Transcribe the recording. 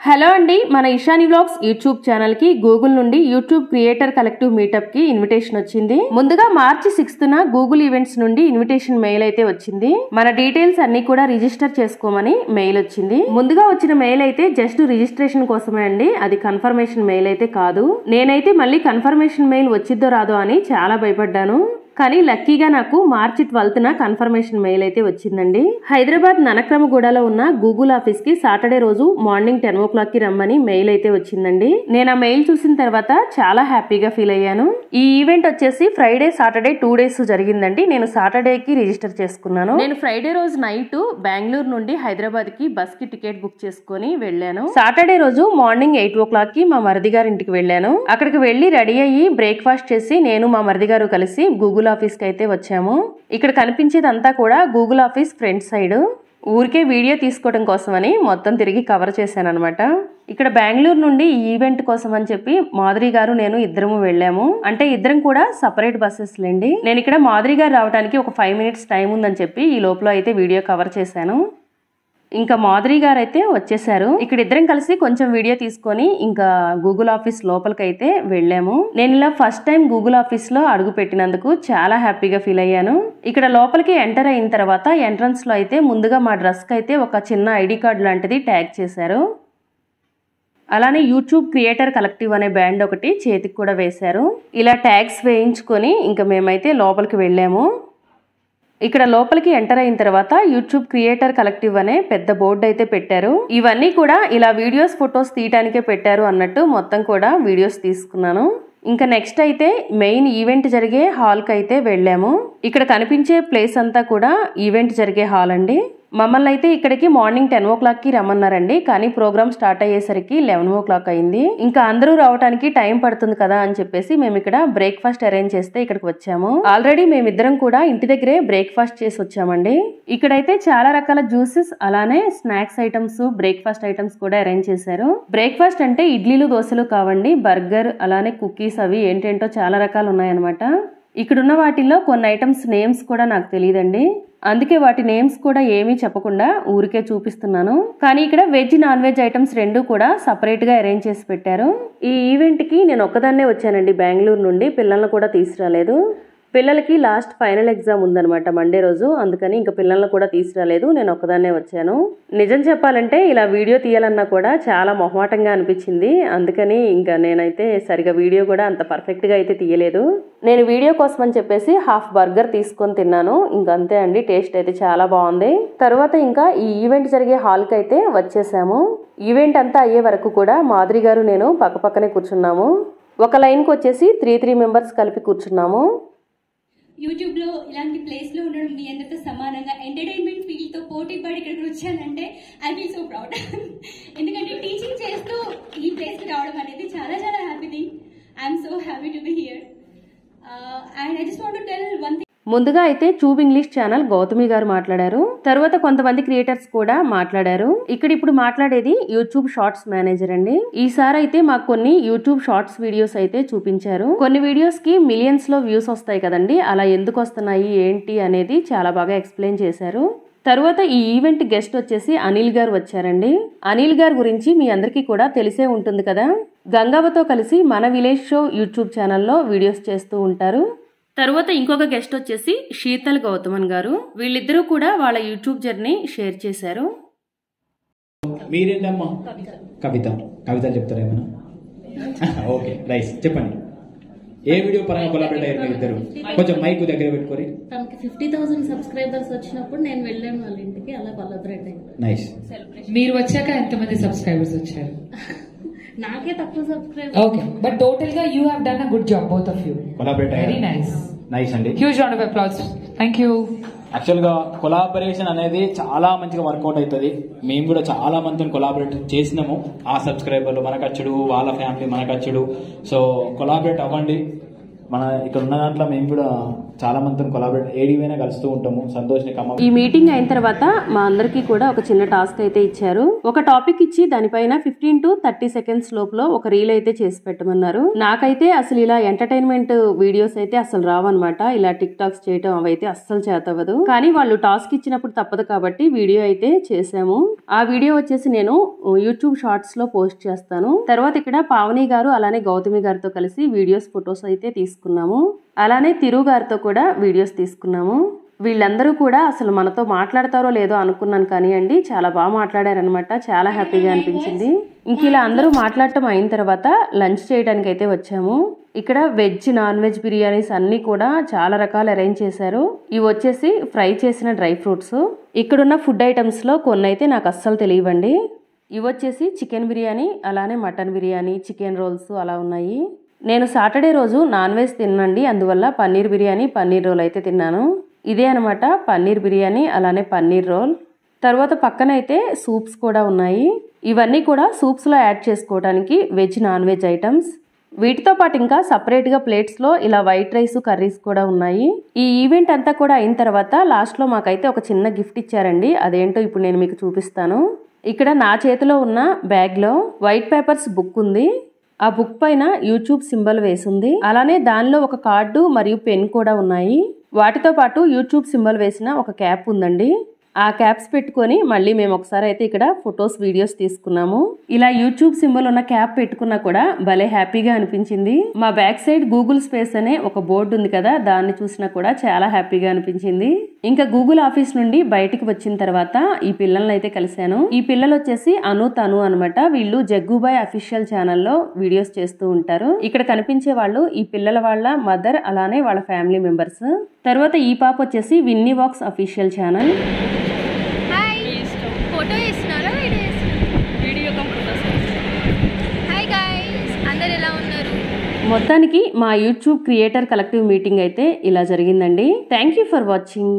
Hello అండి, మన Ishani vlogs YouTube channel కి గూగుల్ నుండి యూట్యూబ్ క్రియేటర్ కలెక్టివ్ మీటప్ కి ఇన్విటేషన్ వచ్చింది. ముందుగా మార్చి 6న గూగుల్ ఈవెంట్స్ నుండి ఇన్విటేషన్ మెయిల్ అయితే వచ్చింది. మన డీటెయిల్స్ అన్ని కూడా రిజిస్టర్ చేసుకోమని మెయిల్ వచ్చింది. ముందుగా వచ్చిన మెయిల్ అయితే జస్ట్ రిజిస్ట్రేషన్ కోసమే అండి, అది కన్ఫర్మేషన్ మెయిల్ అయితే కాదు. నేనైతే మళ్ళీ కన్ఫర్మేషన్ మెయిల్ వచ్చిద్దో రాదో అని చాలా భయపడ్డాను. కానీ లక్కీగా నాకు మార్చి 12న కన్ఫర్మేషన్ మెయిల్ అయితే వచ్చిందండి. హైదరాబాద్ ననక్రమగూడలో ఉన్న గూగుల్ ఆఫీస్ కి సాటర్డే రోజు మార్నింగ్ 10 o'clock కి రమ్మని మెయిల్ అయితే వచ్చిందండి. నేను ఆ మెయిల్ చూసిన తర్వాత చాలా హ్యాపీగా ఫీల్ అయ్యాను. ఈ ఈవెంట్ వచ్చేసి ఫ్రైడే సాటర్డే 2 days జరిగిందండి. నేను సాటర్డే కి రిజిస్టర్ చేసుకున్నాను. నేను ఫ్రైడే రోజు నైట్ బెంగళూరు నుండి హైదరాబాద్ కి బస్ కి టికెట్ బుక్ చేసుకుని వెళ్ళాను. సాటర్డే రోజు మార్నింగ్ 8 o'clock కి మా మరిది గారి ఇంటికి వెళ్ళాను. అక్కడికి వెళ్లి రెడీ అయ్యి బ్రేక్ఫాస్ట్ చేసి నేను మా మరిది గారు కలిసి గూగుల్ ఆఫీస్ కి అయితే వచ్చాము. ఇక్కడ కనిపించేదంతా కూడా గూగుల్ ఆఫీస్ ఫ్రంట్ సైడ్. ఊరికే వీడియో తీసుకోవడం కోసమని మొత్తం తిరిగి కవర్ చేశాను అనమాట. ఇక్కడ బెంగళూరు నుండి ఈ ఈవెంట్ కోసం అని చెప్పి మాధురి గారు నేను ఇద్దరము వెళ్ళాము. అంటే ఇద్దరం కూడా సపరేట్ బస్సెస్ లేండి. నేను ఇక్కడ మాధురి గారు రావడానికి ఒక 5 minutes టైం ఉందని చెప్పి ఈ లోపల అయితే వీడియో కవర్ చేశాను. ఇంకా మాధురి గారు అయితే వచ్చేసారు. ఇక్కడ ఇద్దరం కలిసి కొంచెం వీడియో తీసుకొని ఇంకా గూగుల్ ఆఫీస్ లోపలికైతే వెళ్ళాము. నేను ఇలా ఫస్ట్ టైం గూగుల్ ఆఫీస్ లో అడుగు పెట్టినందుకు చాలా హ్యాపీగా ఫీల్ అయ్యాను. ఇక్కడ లోపలికి ఎంటర్ అయిన తర్వాత ఎంట్రన్స్ లో అయితే ముందుగా మా డ్రెస్ కి అయితే ఒక చిన్న ఐడి కార్డ్ లాంటిది ట్యాగ్ చేశారు. అలానే యూట్యూబ్ క్రియేటర్ కలెక్టివ్ అనే బ్యాండ్ ఒకటి చేతికి కూడా వేశారు. ఇలా ట్యాగ్స్ వేయించుకొని ఇంకా మేమైతే లోపలికి వెళ్ళాము. ఇక్కడ లోపలికి ఎంటర్ అయిన తర్వాత యూట్యూబ్ క్రియేటర్ కలెక్టివ్ అనే పెద్ద బోర్డు అయితే పెట్టారు. ఇవన్నీ కూడా ఇలా వీడియోస్ ఫొటోస్ తీయడానికే పెట్టారు అన్నట్టు మొత్తం కూడా వీడియోస్ తీసుకున్నాను. ఇంకా నెక్స్ట్ అయితే మెయిన్ ఈవెంట్ జరిగే హాల్ కి అయితే వెళ్ళాము. ఇక్కడ కనిపించే ప్లేస్ అంతా కూడా ఈవెంట్ జరిగే హాల్ అండి. మమ్మల్ని అయితే ఇక్కడికి మార్నింగ్ 10 o'clock కి రమ్మన్నారండి. కానీ ప్రోగ్రామ్ స్టార్ట్ అయ్యేసరికి 11 o'clock అయింది. ఇంకా అందరూ రావడానికి టైం పడుతుంది కదా అని చెప్పేసి మేము ఇక్కడ బ్రేక్ఫాస్ట్ అరేంజ్ చేస్తే ఇక్కడికి వచ్చాము. ఆల్రెడీ మేమిద్దరం కూడా ఇంటి దగ్గరే బ్రేక్ఫాస్ట్ చేసి వచ్చామండి. ఇక్కడైతే చాలా రకాల జ్యూసెస్ అలానే స్నాక్స్ ఐటమ్స్ బ్రేక్ఫాస్ట్ ఐటమ్స్ కూడా అరేంజ్ చేశారు. బ్రేక్ఫాస్ట్ అంటే ఇడ్లీలు దోశలు కావండి, బర్గర్ అలానే కుకీస్ అవి ఏంటేంటో చాలా రకాలు ఉన్నాయన్నమాట. ఇక్కడున్న వాటిల్లో కొన్ని ఐటమ్స్ నేమ్స్ కూడా నాకు తెలియదండి. అందుకే వాటి నేమ్స్ కూడా ఏమీ చెప్పకుండా ఊరికే చూపిస్తున్నాను. కానీ ఇక్కడ వెజ్ నాన్ వెజ్ ఐటమ్స్ రెండు కూడా సపరేట్ గా అరేంజ్ చేసి పెట్టారు. ఈ ఈవెంట్ కి నేను ఒక్కదాన్నే వచ్చానండి బెంగళూరు నుండి, పిల్లల్ని కూడా తీసుకురాలేదు. పిల్లలకి లాస్ట్ ఫైనల్ ఎగ్జామ్ ఉందనమాట మండే రోజు, అందుకని ఇంకా పిల్లల్ని కూడా తీసుకురాలేదు. నేను ఒక్కదాన్నే వచ్చాను. నిజం చెప్పాలంటే ఇలా వీడియో తీయాలన్నా కూడా చాలా మొహమాటంగా అనిపించింది. అందుకని ఇంకా నేనైతే సరిగా వీడియో కూడా అంత పర్ఫెక్ట్ గా అయితే తీయలేదు. నేను వీడియో కోసం అని చెప్పేసి హాఫ్ బర్గర్ తీసుకొని తిన్నాను. ఇంకా అంతే అండి, టేస్ట్ అయితే చాలా బాగుంది. తర్వాత ఇంకా ఈ ఈవెంట్ జరిగే హాల్ కి అయితే వచ్చేసాము. ఈవెంట్ అంతా అయ్యే వరకు కూడా మాధురి గారు నేను పక్కపక్కనే కూర్చున్నాము. ఒక లైన్ కి వచ్చేసి 3 members కలిపి కూర్చున్నాము. యూట్యూబ్లో ఇలాంటి ప్లేస్లో ఉండడం మీ అందరితో సమానంగా ఎంటర్టైన్మెంట్ ఫీల్డ్తో పోటీ పడి ఇక్కడికి వచ్చానంటే ఐ ఫీల్ సో ప్రౌడ్. ఎందుకంటే టీచింగ్ చేస్తూ ఈ ప్లేస్కి రావడం అనేది చాలా చాలా happy thing. I'm so happy to be here and I just want to tell one thing. ముందుగా అయితే ట్యూబ్ ఇంగ్లీష్ ఛానల్ గౌతమి గారు మాట్లాడారు. తర్వాత కొంతమంది క్రియేటర్స్ కూడా మాట్లాడారు. ఇక్కడ ఇప్పుడు మాట్లాడేది యూట్యూబ్ షార్ట్స్ మేనేజర్ అండి. ఈసారి అయితే మాకు కొన్ని యూట్యూబ్ షార్ట్స్ వీడియోస్ అయితే చూపించారు. కొన్ని వీడియోస్ కి మిలియన్స్ లో వ్యూస్ వస్తాయి కదండి, అలా ఎందుకు వస్తున్నాయి ఏంటి అనేది చాలా బాగా ఎక్స్ప్లెయిన్ చేశారు. తర్వాత ఈ ఈవెంట్ గెస్ట్ వచ్చేసి అనిల్ గారు వచ్చారండి. అనిల్ గారి గురించి మీ అందరికీ కూడా తెలిసే ఉంటుంది కదా. గంగవ్వతో కలిసి మన విలేజ్ షో యూట్యూబ్ ఛానల్లో వీడియోస్ చేస్తూ ఉంటారు. తర్వాత ఇంకొక గెస్ట్ వచ్చేసి శీతల్ గౌతమన్ గారు. వీళ్ళిద్దరూ కూడా వాళ్ళ యూట్యూబ్ జర్నీ షేర్ చేశారు. మీరేంటమ్మా? కవిత. కవిత చెప్తారా ఏమైనా? ఓకే రైట్, చెప్పండి. ఏ వీడియో పరంగా కొలాబరేట్ అయ్యారు మీరు ఇద్దరు? కొంచెం మైక్ దగ్గర పెట్టుకోరి. తనకి 50,000 సబ్స్క్రైబర్స్ వచ్చినప్పుడు నేను వెళ్ళాను వాళ్ళ ఇంటికి, అలా కొలాబరేట్ అయ్యాను. నైస్. మీరు వచ్చాక ఎంతమంది సబ్స్క్రైబర్స్ వచ్చారు? నాకే తక్కువ సబ్స్క్రైబర్. ఓకే, బట్ టోటల్ గా you have done a good job both of you. Collaborate అయ్యారు. Very nice. నైస్ అండి. Huge round of applause. Thank you. Actual గా కొలాబరేషన్ అనేది చాలా మంచిగా వర్కౌట్ అవుతుంది. మేము కూడా చాలా మందితో కొలాబరేట్ చేసినాము. ఆ సబ్స్క్రైబర్లు మనకచ్చుడు, వాళ్ళ ఫ్యామిలీ మనకచ్చుడు. సో కొలాబరేట్ అవ్వండి. మన ఇక్కడ ఉన్న దాంట్లో మేము కూడా చాలా మందితో కొలాబరేట్ ఏడివైనా కలుస్తూ ఉంటాము. సంతోష్ని ఖమ్మం. ఈ మీటింగ్ అయిన తర్వాత మా అందరికీ కూడా ఒక చిన్న టాస్క్ అయితే ఇచ్చారు. ఒక టాపిక్ ఇచ్చి దానిపైన 15 to 30 seconds లోపల ఒక రీల్ అయితే చేసి పెట్టమన్నారు. నాకైతే అసలు ఇలా ఎంటర్టైన్మెంట్ వీడియోస్ అయితే అసలు రావన్నమాట. ఇలా టిక్ టాక్స్ చేయటం అవైతే అస్సలు చేతవ్వదు. కానీ వాళ్ళు టాస్క్ ఇచ్చినప్పుడు తప్పదు కాబట్టి వీడియో అయితే చేసాము. ఆ వీడియో వచ్చేసి నేను యూట్యూబ్ షార్ట్స్ లో పోస్ట్ చేస్తాను. తర్వాత ఇక్కడ పావని గారు అలానే గౌతమి గారితో కలిసి వీడియోస్ ఫొటోస్ అయితే తీసుకున్నాము. అలానే తిరు గారితో కూడా వీడియోస్ తీసుకున్నాము. వీళ్ళందరూ కూడా అసలు మనతో మాట్లాడతారో లేదో అనుకున్నాను కానీ అండి చాలా బాగా మాట్లాడారనమాట. చాలా హ్యాపీగా అనిపించింది. ఇంక ఇలా అందరూ మాట్లాడటం అయిన తర్వాత లంచ్ చేయడానికి అయితే వచ్చాము. ఇక్కడ వెజ్ నాన్ వెజ్ బిర్యానీస్ అన్ని కూడా చాలా రకాలు అరేంజ్ చేశారు. ఇవి వచ్చేసి ఫ్రై చేసిన డ్రై ఫ్రూట్స్. ఇక్కడున్న ఫుడ్ ఐటమ్స్ లో కొన్ని అయితే నాకు అస్సలు తెలియవండి. ఇవి వచ్చేసి చికెన్ బిర్యానీ, అలానే మటన్ బిర్యానీ, చికెన్ రోల్స్ అలా ఉన్నాయి. నేను సాటర్డే రోజు నాన్ వెజ్ తిన్నానండి. అందువల్ల పన్నీర్ బిర్యానీ, పన్నీర్ రోల్ అయితే తిన్నాను. ఇదే అనమాట పన్నీర్ బిర్యానీ అలానే పన్నీర్ రోల్. తర్వాత పక్కన అయితే సూప్స్ కూడా ఉన్నాయి. ఇవన్నీ కూడా సూప్స్లో యాడ్ చేసుకోవడానికి వెజ్ నాన్ వెజ్ ఐటమ్స్. వీటితో పాటు ఇంకా సపరేట్గా ప్లేట్స్లో ఇలా వైట్ రైస్ కర్రీస్ కూడా ఉన్నాయి. ఈ ఈవెంట్ అంతా కూడా అయిన తర్వాత లాస్ట్లో మాకైతే ఒక చిన్న గిఫ్ట్ ఇచ్చారండి. అదేంటో ఇప్పుడు నేను మీకు చూపిస్తాను. ఇక్కడ నా చేతిలో ఉన్న బ్యాగ్లో వైట్ పేపర్స్ బుక్ ఉంది. ఆ బుక్ పైన యూట్యూబ్ సింబల్ వేసింది. అలానే దానిలో ఒక కార్డు మరియు పెన్ కూడా ఉన్నాయి. వాటితో పాటు యూట్యూబ్ సింబల్ వేసిన ఒక క్యాప్ ఉందండి. ఆ క్యాప్స్ పెట్టుకొని మళ్ళీ మేము ఒకసారి అయితే ఇక్కడ ఫొటోస్ వీడియోస్ తీసుకున్నాము. ఇలా యూట్యూబ్ సింబల్ ఉన్న క్యాప్ పెట్టుకున్నా కూడా భలే హ్యాపీగా అనిపించింది. మా బ్యాక్ సైడ్ గూగుల్ స్పేస్ అనే ఒక బోర్డు ఉంది కదా, దాన్ని చూసినా కూడా చాలా హ్యాపీగా అనిపించింది. ఇంకా గూగుల్ ఆఫీస్ నుండి బయటికి వచ్చిన తర్వాత ఈ పిల్లల్ని అయితే కలిశాను. ఈ పిల్లలు వచ్చేసి అను తను అనమాట. వీళ్ళు జగ్గుబాయ్ అఫీషియల్ ఛానల్లో వీడియోస్ చేస్తూ ఉంటారు. ఇక్కడ కనిపించే వాళ్ళు ఈ పిల్లల వాళ్ళ మదర్ అలానే వాళ్ళ ఫ్యామిలీ మెంబర్స్. తర్వాత ఈ పాప వచ్చేసి విన్నీ వాక్స్ అఫీషియల్ ఛానల్. ఫోటో చేస్తున్నారా వీడియో హాయ్ గైస్, అందరు ఎలా ఉన్నారు? మొత్తానికి మా యూట్యూబ్ క్రియేటర్ కలెక్టివ్ మీటింగ్ అయితే ఇలా జరిగిందండి. Thank you for watching.